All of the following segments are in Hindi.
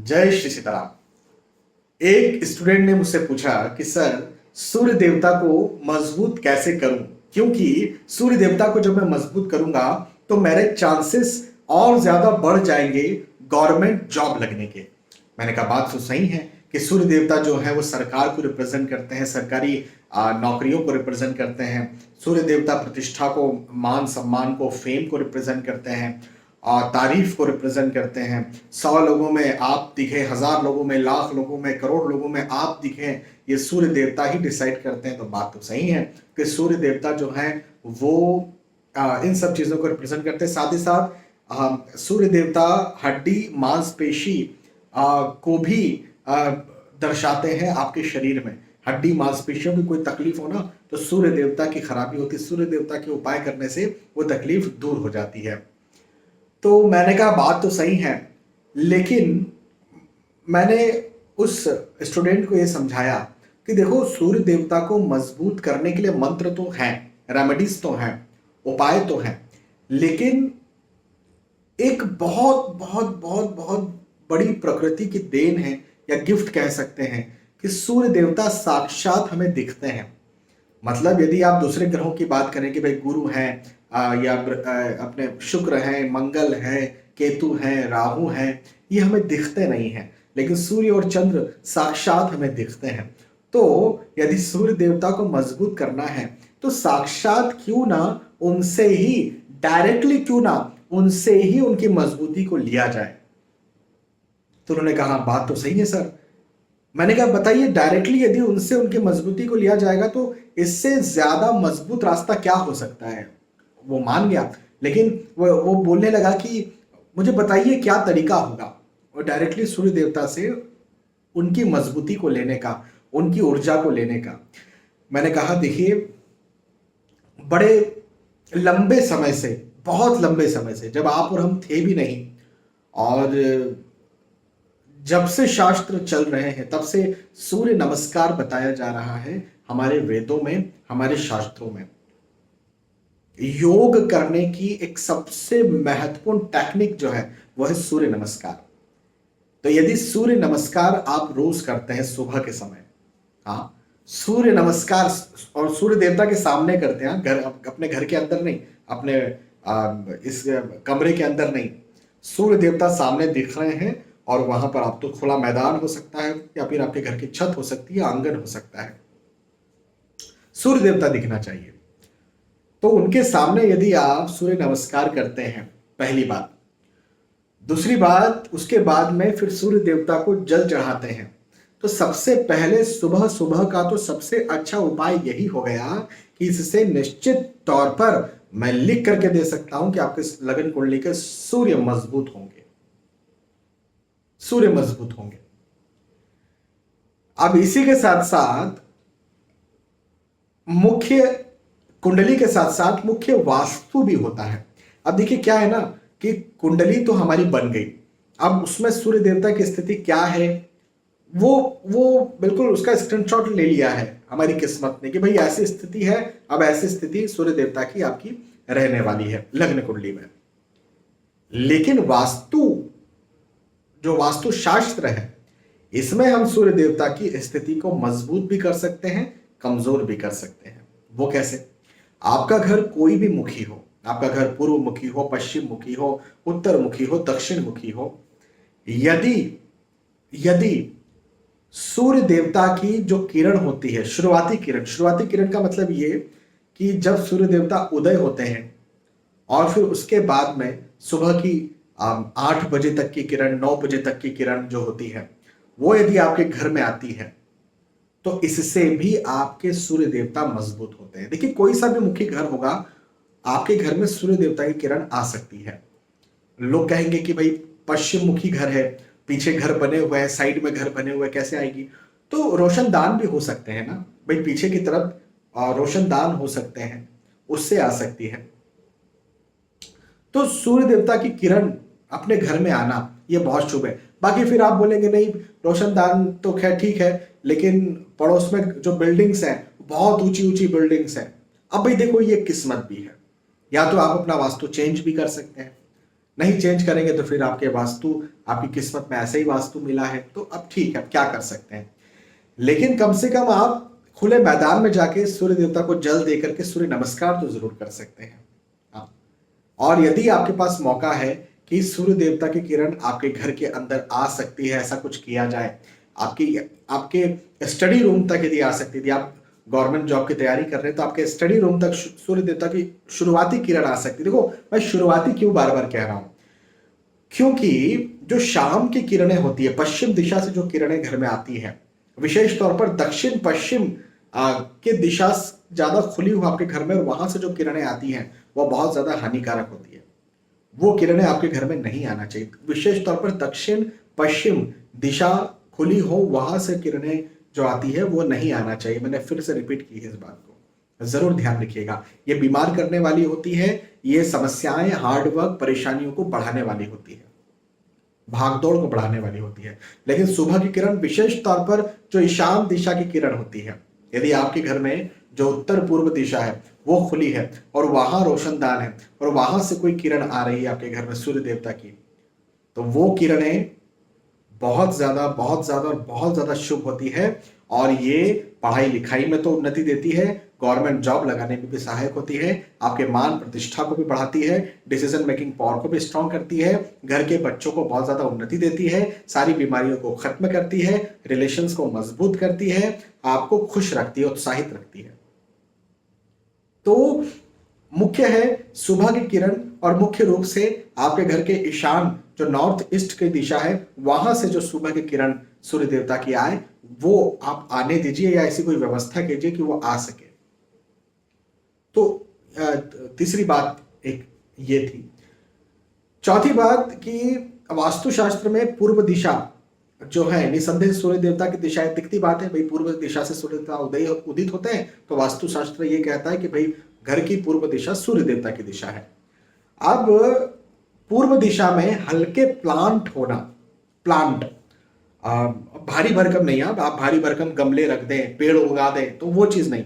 जय श्री सीताराम। एक स्टूडेंट ने मुझसे पूछा कि सर सूर्य देवता को मजबूत कैसे करूं, क्योंकि सूर्य देवता को जब मैं मजबूत करूंगा तो मेरे चांसेस और ज्यादा बढ़ जाएंगे गवर्नमेंट जॉब लगने के। मैंने कहा बात तो सही है कि सूर्य देवता जो है वो सरकार को रिप्रेजेंट करते हैं, सरकारी नौकरियों को रिप्रेजेंट करते हैं। सूर्य देवता प्रतिष्ठा को, मान सम्मान को, फेम को रिप्रेजेंट करते हैं और तारीफ को रिप्रेजेंट करते हैं। 100 लोगों में आप दिखे, 1000 लोगों में, लाख लोगों में, करोड़ लोगों में आप दिखे, ये सूर्य देवता ही डिसाइड करते हैं। तो बात तो सही है कि सूर्य देवता जो है वो इन सब चीजों को रिप्रेजेंट करते हैं। साथ ही साथ सूर्य देवता हड्डी मांसपेशी को भी दर्शाते हैं। आपके शरीर में हड्डी मांसपेशियों की कोई तकलीफ हो ना तो सूर्य देवता की खराबी होती है, सूर्य देवता के उपाय करने से वो तकलीफ दूर हो जाती है। तो मैंने कहा बात तो सही है, लेकिन मैंने उस स्टूडेंट को ये समझाया कि देखो सूर्य देवता को मजबूत करने के लिए मंत्र तो हैं, रेमेडीज तो हैं, उपाय तो हैं, लेकिन एक बहुत बहुत बहुत बहुत बड़ी प्रकृति की देन है या गिफ्ट कह सकते हैं कि सूर्य देवता साक्षात हमें दिखते हैं। मतलब यदि आप दूसरे ग्रहों की बात करें कि भाई गुरु हैं या अपने शुक्र हैं, मंगल है, केतु हैं, राहु हैं, ये हमें दिखते नहीं हैं, लेकिन सूर्य और चंद्र साक्षात हमें दिखते हैं। तो यदि सूर्य देवता को मजबूत करना है तो साक्षात क्यों ना उनसे ही, डायरेक्टली क्यों ना उनसे ही उनकी मजबूती को लिया जाए। तो उन्होंने कहा बात तो सही है सर। मैंने कहा बताइए, डायरेक्टली यदि उनसे उनकी मजबूती को लिया जाएगा तो इससे ज्यादा मजबूत रास्ता क्या हो सकता है। वो मान गया, लेकिन वो बोलने लगा कि मुझे बताइए क्या तरीका होगा और डायरेक्टली सूर्य देवता से उनकी मजबूती को लेने का, उनकी ऊर्जा को लेने का। मैंने कहा देखिए, बड़े लंबे समय से, बहुत लंबे समय से, जब आप और हम थे भी नहीं और जब से शास्त्र चल रहे हैं तब से सूर्य नमस्कार बताया जा रहा है हमारे वेदों में, हमारे शास्त्रों में। योग करने की एक सबसे महत्वपूर्ण टेक्निक जो है वह है सूर्य नमस्कार। तो यदि सूर्य नमस्कार आप रोज करते हैं सुबह के समय, हाँ, सूर्य नमस्कार, और सूर्य देवता के सामने करते हैं, घर, अपने घर के अंदर नहीं, अपने इस कमरे के अंदर नहीं, सूर्य देवता सामने दिख रहे हैं और वहां पर आप तो खुला मैदान हो सकता है या फिर आपके घर की छत हो सकती है, आंगन हो सकता है, सूर्य देवता दिखना चाहिए। तो उनके सामने यदि आप सूर्य नमस्कार करते हैं, पहली बात। दूसरी बात, उसके बाद में फिर सूर्य देवता को जल चढ़ाते हैं। तो सबसे पहले सुबह सुबह का तो सबसे अच्छा उपाय यही हो गया कि इससे निश्चित तौर पर मैं लिख करके दे सकता हूं कि आपके लगन कुंडली के सूर्य मजबूत होंगे, सूर्य मजबूत होंगे। अब इसी के साथ साथ मुख्य कुंडली के साथ साथ मुख्य वास्तु भी होता है। अब देखिए क्या है ना कि कुंडली तो हमारी बन गई, अब उसमें सूर्य देवता की स्थिति क्या है वो बिल्कुल उसका स्क्रीनशॉट ले लिया है हमारी किस्मत ने कि भाई ऐसी स्थिति है, अब ऐसी स्थिति सूर्य देवता की आपकी रहने वाली है लग्न कुंडली में। लेकिन वास्तु, जो वास्तु शास्त्र है, इसमें हम सूर्य देवता की स्थिति को मजबूत भी कर सकते हैं, कमजोर भी कर सकते हैं। वो कैसे? आपका घर कोई भी मुखी हो, आपका घर पूर्व मुखी हो, पश्चिम मुखी हो, उत्तर मुखी हो, दक्षिण मुखी हो, यदि सूर्य देवता की जो किरण होती है, शुरुआती किरण का मतलब ये कि जब सूर्य देवता उदय होते हैं और फिर उसके बाद में सुबह की 8 बजे तक की किरण, 9 बजे तक की किरण जो होती है, वो यदि आपके घर में आती है तो इससे भी आपके सूर्य देवता मजबूत होते हैं। देखिए कोई सा भी मुखी घर होगा, आपके घर में सूर्य देवता की किरण आ सकती है। लोग कहेंगे कि भाई पश्चिम मुखी घर है, पीछे घर बने हुए हैं, साइड में घर बने हुए, कैसे आएगी? तो रोशनदान भी हो सकते हैं ना भाई, पीछे की तरफ रोशनदान हो सकते हैं, उससे आ सकती है। तो सूर्य देवता की किरण अपने घर में आना ये बहुत शुभ है। बाकी फिर आप बोलेंगे नहीं, रोशनदान तो खैर ठीक है, लेकिन पड़ोस में जो बिल्डिंग्स हैं बहुत ऊंची ऊंची बिल्डिंग्स हैं। अब भाई देखो ये किस्मत भी है, या तो आप अपना वास्तु चेंज भी कर सकते हैं, नहीं चेंज करेंगे तो फिर आपके वास्तु, आपकी किस्मत में ऐसे ही वास्तु मिला है तो अब ठीक है, अब क्या कर सकते हैं। लेकिन कम से कम आप खुले मैदान में जाके सूर्य देवता को जल दे करके सूर्य नमस्कार तो जरूर कर सकते हैं। हाँ। और यदि आपके पास मौका है कि सूर्य देवता की किरण आपके घर के अंदर आ सकती है, ऐसा कुछ किया जाए, आपकी आपके स्टडी रूम तक यदि आ सकती थी, आप गवर्नमेंट जॉब की तैयारी कर रहे हैं तो आपके स्टडी रूम तक सूर्य देवता की शुरुआती किरण आ सकती। देखो मैं शुरुआती क्यों बार बार कह रहा हूं, क्योंकि जो शाम की किरणें होती है, पश्चिम दिशा से जो किरणें घर में आती हैं, विशेष तौर पर दक्षिण पश्चिम के दिशा ज्यादा खुली हुई आपके घर में, और वहां से जो किरणें आती हैं वह बहुत ज्यादा हानिकारक होती है। वो किरणें आपके घर में नहीं आना चाहिए। विशेष तौर पर दक्षिण पश्चिम दिशा खुली हो, वहां से किरणें जो आती है वो नहीं आना चाहिए। मैंने फिर से रिपीट की है इस बात को, जरूर ध्यान रखिएगा। ये बीमार करने वाली होती है, ये समस्याएं, हार्डवर्क, परेशानियों को बढ़ाने वाली होती है, भागदौड़ को बढ़ाने वाली होती है। लेकिन सुबह की किरण, विशेष तौर पर जो ईशान दिशा की किरण होती है, यदि आपके घर में जो उत्तर पूर्व दिशा है वो खुली है और वहां रोशनदान है और वहां से कोई किरण आ रही है आपके घर में सूर्य देवता की, तो वो किरणें बहुत ज्यादा बहुत ज्यादा और बहुत ज्यादा शुभ होती है। और ये पढ़ाई लिखाई में तो उन्नति देती है, गवर्नमेंट जॉब लगाने में भी सहायक होती है, आपके मान प्रतिष्ठा को भी बढ़ाती है, डिसीजन मेकिंग पावर को भी स्ट्रांग करती है, घर के बच्चों को बहुत ज्यादा उन्नति देती है, सारी बीमारियों को खत्म करती है, रिलेशंस को मजबूत करती है, आपको खुश रखती है, उत्साहित रखती है। तो मुख्य है सुबह की किरण, और मुख्य रूप से आपके घर के ईशान जो नॉर्थ ईस्ट की दिशा है, वहां से जो सुबह की किरण सूर्य देवता की आए, वो आप आने दीजिए या ऐसी कोई व्यवस्था कीजिए कि वो आ सके। तो तीसरी बात एक ये थी। चौथी बात कि वास्तुशास्त्र में पूर्व दिशा जो है, निसंदेह सूर्य देवता की दिशा दिखती बात है भाई, पूर्व दिशा से सूर्य देवता उदित होते हैं, तो वास्तुशास्त्र ये कहता है कि भाई घर की पूर्व दिशा सूर्य देवता की दिशा है। अब पूर्व दिशा में हल्के प्लांट होना, प्लांट भारी भरकम नहीं, आप भारी भरकम गमले रख दें, पेड़ उगा दें, तो वो चीज नहीं।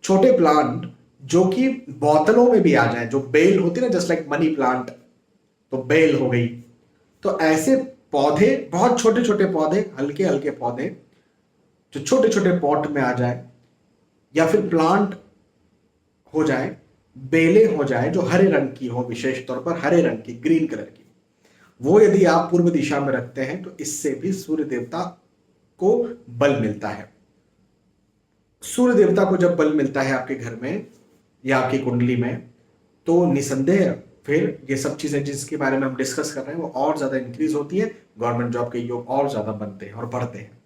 छोटे प्लांट जो कि बोतलों में भी आ जाए, जो बेल होती है ना, जस्ट लाइक मनी प्लांट, तो बेल हो गई, तो ऐसे पौधे, बहुत छोटे छोटे पौधे, हल्के हल्के पौधे जो छोटे छोटे पॉट में आ जाए, या फिर प्लांट हो जाए, बेलें हो जाए जो हरे रंग की हो, विशेष तौर पर हरे रंग की, ग्रीन कलर की, वो यदि आप पूर्व दिशा में रखते हैं तो इससे भी सूर्य देवता को बल मिलता है। सूर्य देवता को जब बल मिलता है आपके घर में या आपकी कुंडली में, तो निसंदेह फिर ये सब चीजें जिसके बारे में हम डिस्कस कर रहे हैं वो और ज्यादा इंक्रीज होती है, गवर्नमेंट जॉब के योग और ज्यादा बनते हैं और बढ़ते हैं।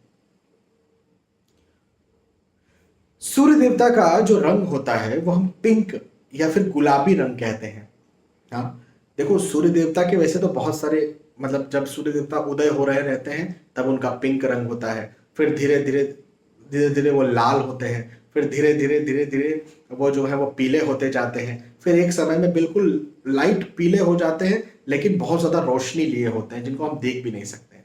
सूर्य देवता का जो रंग होता है वो हम पिंक या फिर गुलाबी रंग कहते हैं। हाँ, देखो सूर्य देवता के वैसे तो बहुत सारे, मतलब जब सूर्य देवता उदय हो रहे रहते हैं तब उनका पिंक रंग होता है, फिर धीरे धीरे धीरे धीरे वो लाल होते हैं, फिर धीरे धीरे धीरे धीरे वो जो है वो पीले होते जाते हैं, फिर एक समय में बिल्कुल लाइट पीले हो जाते हैं, लेकिन बहुत ज्यादा रोशनी लिए होते हैं जिनको हम देख भी नहीं सकते।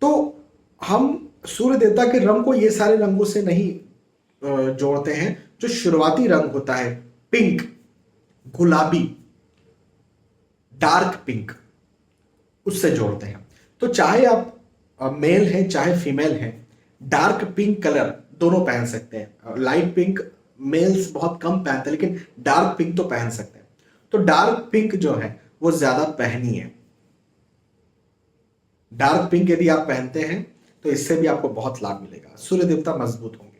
तो हम सूर्य देवता के रंग को ये सारे रंगों से नहीं जोड़ते हैं, जो शुरुआती रंग होता है पिंक, गुलाबी, डार्क पिंक, उससे जोड़ते हैं। तो चाहे आप मेल हैं चाहे फीमेल हैं, डार्क पिंक कलर दोनों पहन सकते हैं। लाइट पिंक मेल्स बहुत कम पहनते हैं, लेकिन डार्क पिंक तो पहन सकते हैं। तो डार्क पिंक जो है वो ज्यादा पहनिए। डार्क पिंक यदि आप पहनते हैं तो इससे भी आपको बहुत लाभ मिलेगा, सूर्य देवता मजबूत होंगे।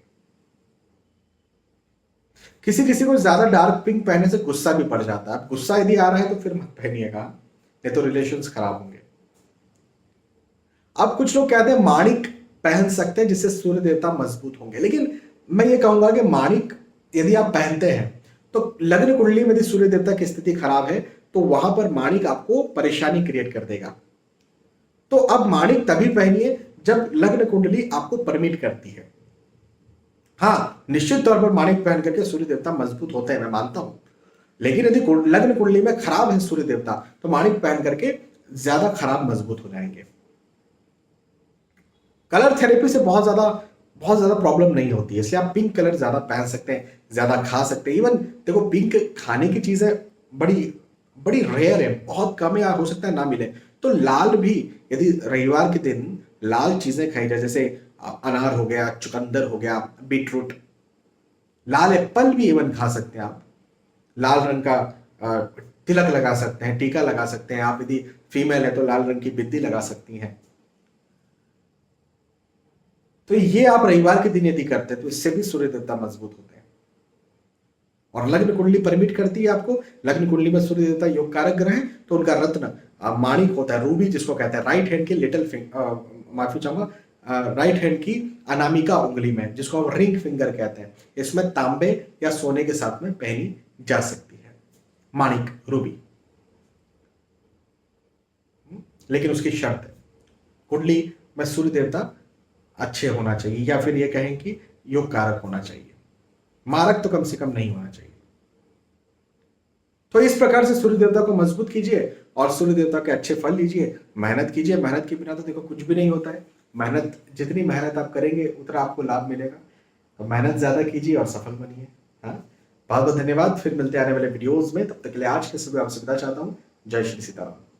किसी किसी को ज्यादा डार्क पिंक पहनने से गुस्सा भी पड़ जाता है। गुस्सा यदि आ रहा है तो फिर मत पहनिएगा, नहीं तो रिलेशंस खराब होंगे। अब कुछ लोग कहते हैं माणिक पहन सकते हैं जिससे सूर्य देवता मजबूत होंगे, लेकिन मैं ये कहूंगा कि माणिक यदि आप पहनते हैं तो लग्न कुंडली में यदि सूर्य देवता की स्थिति खराब है तो वहां पर माणिक आपको परेशानी क्रिएट कर देगा। तो अब माणिक तभी पहनिए जब लग्न कुंडली आपको परमिट करती है। हाँ, निश्चित तौर पर माणिक पहन करके सूर्य देवता मजबूत होते हैं, मैं मानता हूं, लेकिन यदि लग्न कुंडली में खराब है सूर्य देवता तो माणिक पहन करके ज्यादा खराब मजबूत हो जाएंगे। कलर थेरेपी से बहुत ज्यादा प्रॉब्लम नहीं होती है, इसलिए आप पिंक कलर ज्यादा पहन सकते हैं, ज्यादा खा सकते हैं। इवन देखो पिंक खाने की चीजें बड़ी बड़ी रेयर है, बहुत कम है, हो सकता है ना मिले। तो लाल भी, यदि रविवार के दिन लाल चीजें खाई जाए, जैसे अनार हो गया, चुकंदर हो गया, बीटरूट, लाल एप्पल भी इवन खा सकते हैं आप। लाल रंग का तिलक लगा सकते हैं, टीका लगा सकते हैं आप। यदि फीमेल है तो लाल रंग की बिंदी लगा सकती हैं। तो ये आप रविवार के दिन यदि करते हैं तो इससे भी सूर्य देवता मजबूत होते हैं। और लग्न कुंडली परमिट करती है आपको, लग्न कुंडली में सूर्य देवता योग कारक ग्रह है, तो उनका रत्न माणिक होता है, रूबी जिसको कहते हैं, राइट हैंड की लिटिल माफी चाहूंगा, राइट हैंड की अनामिका उंगली में, जिसको हम रिंग फिंगर कहते हैं, इसमें तांबे या सोने के साथ में पहनी जा सकती है, माणिक, रूबी। लेकिन उसकी शर्त है, कुंडली में सूर्य देवता अच्छे होना चाहिए, या फिर ये कहें कि योग कारक होना चाहिए, मारक तो कम से कम नहीं होना चाहिए। तो इस प्रकार से सूर्य देवता को मजबूत कीजिए और सूर्य देवता के अच्छे फल लीजिए, मेहनत कीजिए। मेहनत के बिना तो देखो कुछ भी नहीं होता है। मेहनत, जितनी मेहनत आप करेंगे उतना आपको लाभ मिलेगा। तो मेहनत ज्यादा कीजिए और सफल बनिए। हाँ, बहुत बहुत धन्यवाद। फिर मिलते हैं आने वाले वीडियोज में, तब तक के लिए आज के सुबह आपसे विदा चाहता हूँ। जय श्री सीताराम।